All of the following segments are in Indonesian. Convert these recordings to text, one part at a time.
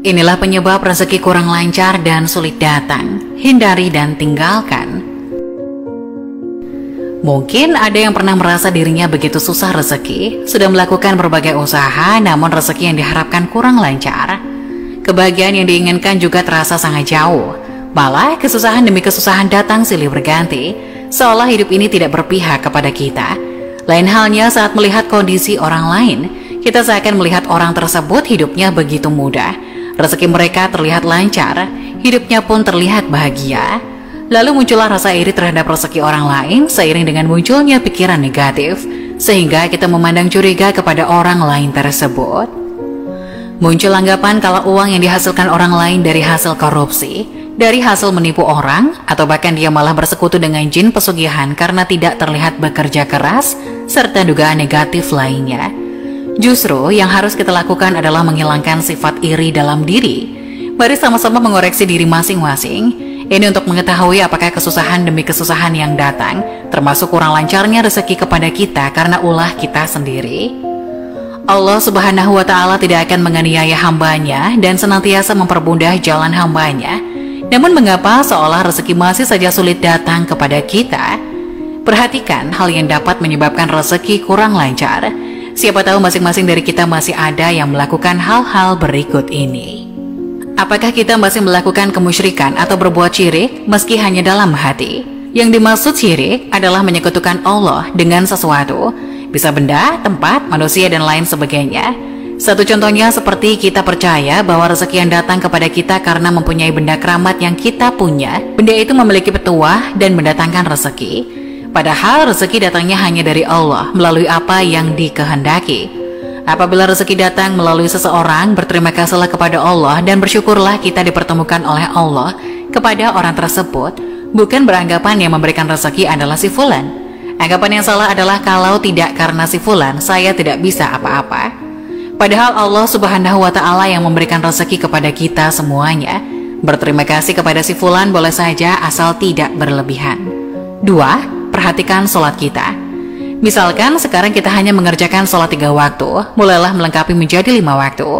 Inilah penyebab rezeki kurang lancar dan sulit datang. Hindari dan tinggalkan. Mungkin ada yang pernah merasa dirinya begitu susah rezeki, sudah melakukan berbagai usaha, namun rezeki yang diharapkan kurang lancar. Kebahagiaan yang diinginkan juga terasa sangat jauh. Malah kesusahan demi kesusahan datang silih berganti, seolah hidup ini tidak berpihak kepada kita. Lain halnya saat melihat kondisi orang lain, kita seakan melihat orang tersebut hidupnya begitu mudah. Rezeki mereka terlihat lancar, hidupnya pun terlihat bahagia. Lalu muncullah rasa iri terhadap rezeki orang lain seiring dengan munculnya pikiran negatif, sehingga kita memandang curiga kepada orang lain tersebut. Muncul anggapan kalau uang yang dihasilkan orang lain dari hasil korupsi, dari hasil menipu orang, atau bahkan dia malah bersekutu dengan jin pesugihan karena tidak terlihat bekerja keras, serta dugaan negatif lainnya. Justru yang harus kita lakukan adalah menghilangkan sifat iri dalam diri. Mari sama-sama mengoreksi diri masing-masing. Ini untuk mengetahui apakah kesusahan demi kesusahan yang datang, termasuk kurang lancarnya rezeki kepada kita karena ulah kita sendiri. Allah Subhanahu wa Ta'ala tidak akan menganiaya hambanya dan senantiasa mempermudah jalan hambanya. Namun mengapa seolah rezeki masih saja sulit datang kepada kita? Perhatikan hal yang dapat menyebabkan rezeki kurang lancar. Siapa tahu masing-masing dari kita masih ada yang melakukan hal-hal berikut ini. Apakah kita masih melakukan kemusyrikan atau berbuat syirik meski hanya dalam hati? Yang dimaksud syirik adalah menyekutukan Allah dengan sesuatu, bisa benda, tempat, manusia, dan lain sebagainya. Satu contohnya seperti kita percaya bahwa rezeki yang datang kepada kita karena mempunyai benda keramat yang kita punya. Benda itu memiliki petuah dan mendatangkan rezeki. Padahal rezeki datangnya hanya dari Allah melalui apa yang dikehendaki. Apabila rezeki datang melalui seseorang, berterima kasihlah kepada Allah dan bersyukurlah kita dipertemukan oleh Allah kepada orang tersebut, bukan beranggapan yang memberikan rezeki adalah si fulan. Anggapan yang salah adalah kalau tidak karena si fulan, saya tidak bisa apa-apa. Padahal Allah Subhanahu wa Ta'ala yang memberikan rezeki kepada kita semuanya. Berterima kasih kepada si fulan boleh saja asal tidak berlebihan. 2. Perhatikan sholat kita. Misalkan sekarang kita hanya mengerjakan sholat 3 waktu, mulailah melengkapi menjadi 5 waktu.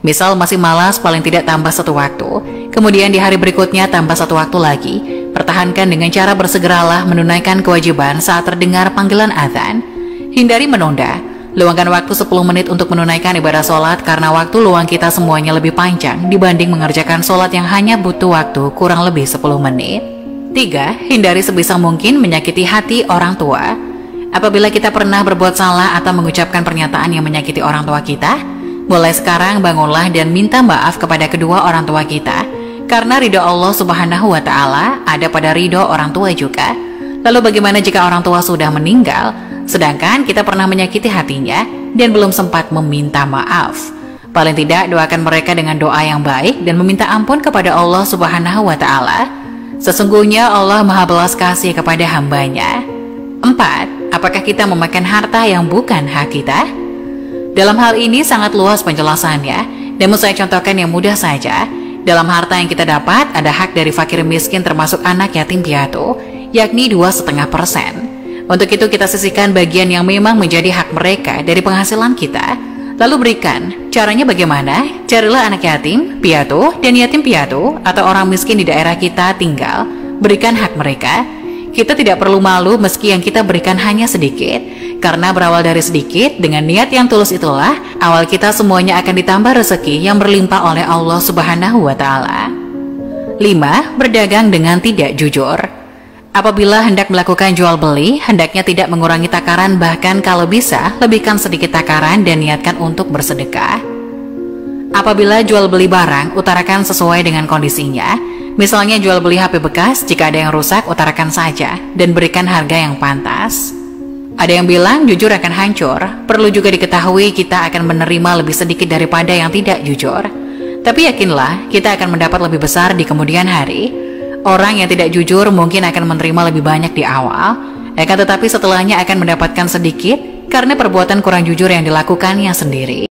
Misal masih malas, paling tidak tambah 1 waktu. Kemudian di hari berikutnya tambah 1 waktu lagi. Pertahankan dengan cara bersegeralah menunaikan kewajiban saat terdengar panggilan azan. Hindari menunda. Luangkan waktu 10 menit untuk menunaikan ibadah sholat karena waktu luang kita semuanya lebih panjang dibanding mengerjakan sholat yang hanya butuh waktu kurang lebih 10 menit. 3. Hindari sebisa mungkin menyakiti hati orang tua. Apabila kita pernah berbuat salah atau mengucapkan pernyataan yang menyakiti orang tua kita, mulai sekarang bangunlah dan minta maaf kepada kedua orang tua kita. Karena ridho Allah Subhanahu wa Ta'ala ada pada ridho orang tua juga. Lalu bagaimana jika orang tua sudah meninggal, sedangkan kita pernah menyakiti hatinya dan belum sempat meminta maaf? Paling tidak doakan mereka dengan doa yang baik dan meminta ampun kepada Allah Subhanahu wa Ta'ala. Sesungguhnya Allah Maha Belas Kasih kepada hambanya. 4. Apakah kita memakan harta yang bukan hak kita? Dalam hal ini sangat luas penjelasannya, namun saya contohkan yang mudah saja. Dalam harta yang kita dapat, ada hak dari fakir miskin termasuk anak yatim piatu, yakni 2,5%. Untuk itu kita sisihkan bagian yang memang menjadi hak mereka dari penghasilan kita, lalu berikan. Caranya bagaimana? Carilah anak yatim, piatu, dan yatim piatu atau orang miskin di daerah kita tinggal, berikan hak mereka. Kita tidak perlu malu meski yang kita berikan hanya sedikit, karena berawal dari sedikit, dengan niat yang tulus itulah awal kita semuanya akan ditambah rezeki yang berlimpah oleh Allah Subhanahu wa Ta'ala. 5. Berdagang dengan tidak jujur. Apabila hendak melakukan jual beli, hendaknya tidak mengurangi takaran, bahkan kalau bisa, lebihkan sedikit takaran dan niatkan untuk bersedekah. Apabila jual beli barang, utarakan sesuai dengan kondisinya. Misalnya jual beli HP bekas, jika ada yang rusak, utarakan saja dan berikan harga yang pantas. Ada yang bilang jujur akan hancur, perlu juga diketahui kita akan menerima lebih sedikit daripada yang tidak jujur. Tapi yakinlah, kita akan mendapat lebih besar di kemudian hari. Orang yang tidak jujur mungkin akan menerima lebih banyak di awal, tetapi setelahnya akan mendapatkan sedikit karena perbuatan kurang jujur yang dilakukannya sendiri.